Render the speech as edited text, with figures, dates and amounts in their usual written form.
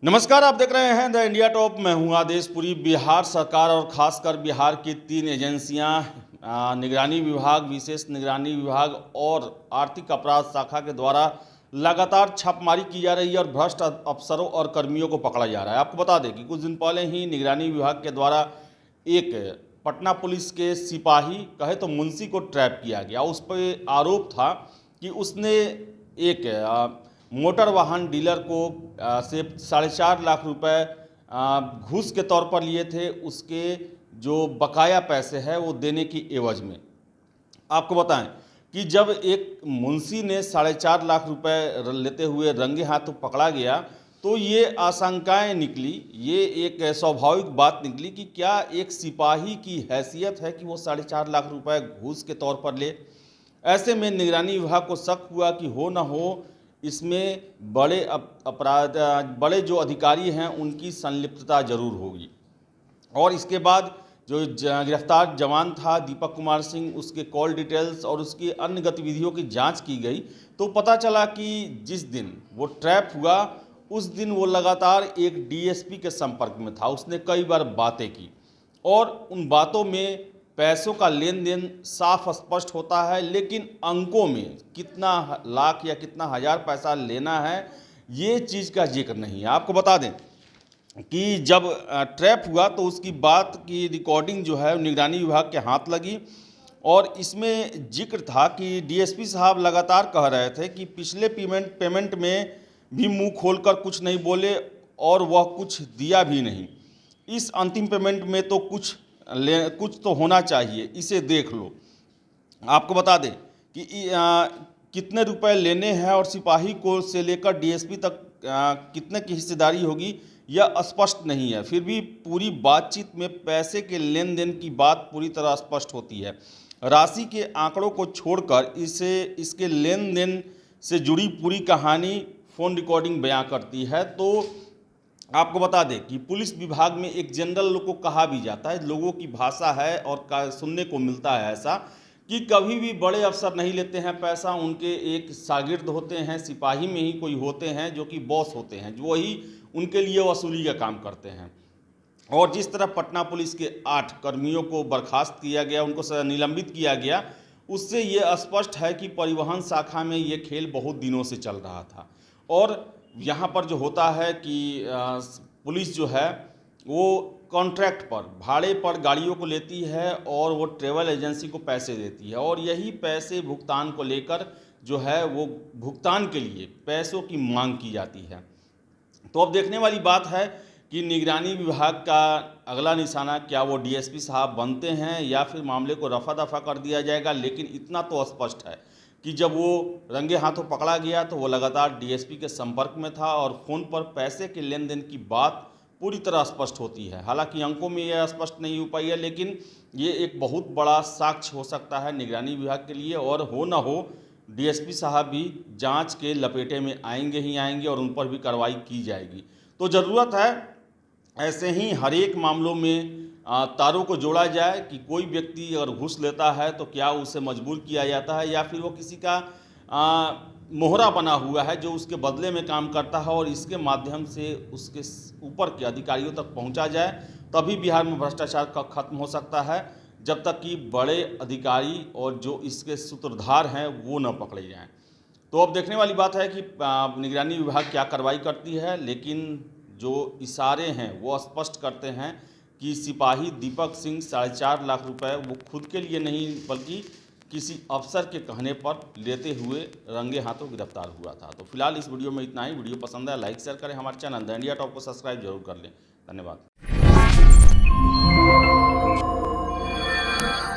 नमस्कार, आप देख रहे हैं द इंडिया टॉप। मैं हूं आदेश पुरी। बिहार सरकार और खासकर बिहार की 3 एजेंसियां निगरानी विभाग, विशेष निगरानी विभाग और आर्थिक अपराध शाखा के द्वारा लगातार छापेमारी की जा रही है और भ्रष्ट अफसरों और कर्मियों को पकड़ा जा रहा है। आपको बता दें कि कुछ दिन पहले ही निगरानी विभाग के द्वारा एक पटना पुलिस के सिपाही, कहे तो मुंशी को ट्रैप किया गया। उस पर आरोप था कि उसने एक मोटर वाहन डीलर को से 4.5 लाख रुपए घूस के तौर पर लिए थे, उसके जो बकाया पैसे हैं वो देने की एवज में। आपको बताएं कि जब एक मुंशी ने 4.5 लाख रुपए लेते हुए रंगे हाथों पकड़ा गया तो ये आशंकाएं निकली, ये एक स्वाभाविक बात निकली कि क्या एक सिपाही की हैसियत है कि वो 4.5 लाख रुपए घूस के तौर पर ले। ऐसे में निगरानी विभाग को शक हुआ कि हो न हो इसमें बड़े जो अधिकारी हैं उनकी संलिप्तता जरूर होगी। और इसके बाद जो गिरफ्तार जवान था दीपक कुमार सिंह, उसके कॉल डिटेल्स और उसकी अन्य गतिविधियों की जांच की गई तो पता चला कि जिस दिन वो ट्रैप हुआ उस दिन वो लगातार एक डीएसपी के संपर्क में था। उसने कई बार बातें की और उन बातों में पैसों का लेन देन साफ स्पष्ट होता है, लेकिन अंकों में कितना लाख या कितना हज़ार पैसा लेना है ये चीज़ का जिक्र नहीं है। आपको बता दें कि जब ट्रैप हुआ तो उसकी बात की रिकॉर्डिंग जो है निगरानी विभाग के हाथ लगी और इसमें जिक्र था कि डीएसपी साहब लगातार कह रहे थे कि पिछले पेमेंट में भी मुंह खोलकर कुछ नहीं बोले और वह कुछ दिया भी नहीं। इस अंतिम पेमेंट में तो कुछ तो होना चाहिए, इसे देख लो। आपको बता दें कि कितने रुपए लेने हैं और सिपाही को से लेकर डीएसपी तक कितने की हिस्सेदारी होगी यह स्पष्ट नहीं है। फिर भी पूरी बातचीत में पैसे के लेन देन की बात पूरी तरह स्पष्ट होती है। राशि के आंकड़ों को छोड़कर इसके लेन देन से जुड़ी पूरी कहानी फ़ोन रिकॉर्डिंग बयां करती है। तो आपको बता दें कि पुलिस विभाग में एक जनरल लोग को कहा भी जाता है, लोगों की भाषा है और सुनने को मिलता है ऐसा कि कभी भी बड़े अफसर नहीं लेते हैं पैसा। उनके एक शागिर्द होते हैं, सिपाही में ही कोई होते हैं जो कि बॉस होते हैं, जो वही उनके लिए वसूली का काम करते हैं। और जिस तरह पटना पुलिस के 8 कर्मियों को बर्खास्त किया गया, उनको निलंबित किया गया, उससे ये स्पष्ट है कि परिवहन शाखा में ये खेल बहुत दिनों से चल रहा था। और यहाँ पर जो होता है कि पुलिस जो है वो कॉन्ट्रैक्ट पर, भाड़े पर गाड़ियों को लेती है और वो ट्रेवल एजेंसी को पैसे देती है और यही पैसे भुगतान को लेकर जो है वो भुगतान के लिए पैसों की मांग की जाती है। तो अब देखने वाली बात है कि निगरानी विभाग का अगला निशाना क्या वो डीएसपी साहब बनते हैं या फिर मामले को रफा दफा कर दिया जाएगा। लेकिन इतना तो स्पष्ट है कि जब वो रंगे हाथों पकड़ा गया तो वो लगातार डीएसपी के संपर्क में था और फ़ोन पर पैसे के लेन देन की बात पूरी तरह स्पष्ट होती है। हालांकि अंकों में यह स्पष्ट नहीं हो पाई है, लेकिन ये एक बहुत बड़ा साक्ष्य हो सकता है निगरानी विभाग के लिए। और हो न हो डीएसपी साहब भी जांच के लपेटे में आएंगे ही आएंगे और उन पर भी कार्रवाई की जाएगी। तो ज़रूरत है ऐसे ही हर एक मामलों में तारों को जोड़ा जाए कि कोई व्यक्ति अगर घूस लेता है तो क्या उसे मजबूर किया जाता है या फिर वो किसी का मोहरा बना हुआ है जो उसके बदले में काम करता है और इसके माध्यम से उसके ऊपर के अधिकारियों तक पहुंचा जाए। तभी बिहार में भ्रष्टाचार का खत्म हो सकता है, जब तक कि बड़े अधिकारी और जो इसके सूत्रधार हैं वो न पकड़े जाएँ। तो अब देखने वाली बात है कि निगरानी विभाग क्या कार्रवाई करती है, लेकिन जो इशारे हैं वो स्पष्ट करते हैं कि सिपाही दीपक सिंह 4.5 लाख रुपए वो खुद के लिए नहीं बल्कि किसी अफसर के कहने पर लेते हुए रंगे हाथों गिरफ्तार हुआ था। तो फिलहाल इस वीडियो में इतना ही। वीडियो पसंद है लाइक शेयर करें, हमारे चैनल द इंडिया टॉप को सब्सक्राइब जरूर कर लें। धन्यवाद।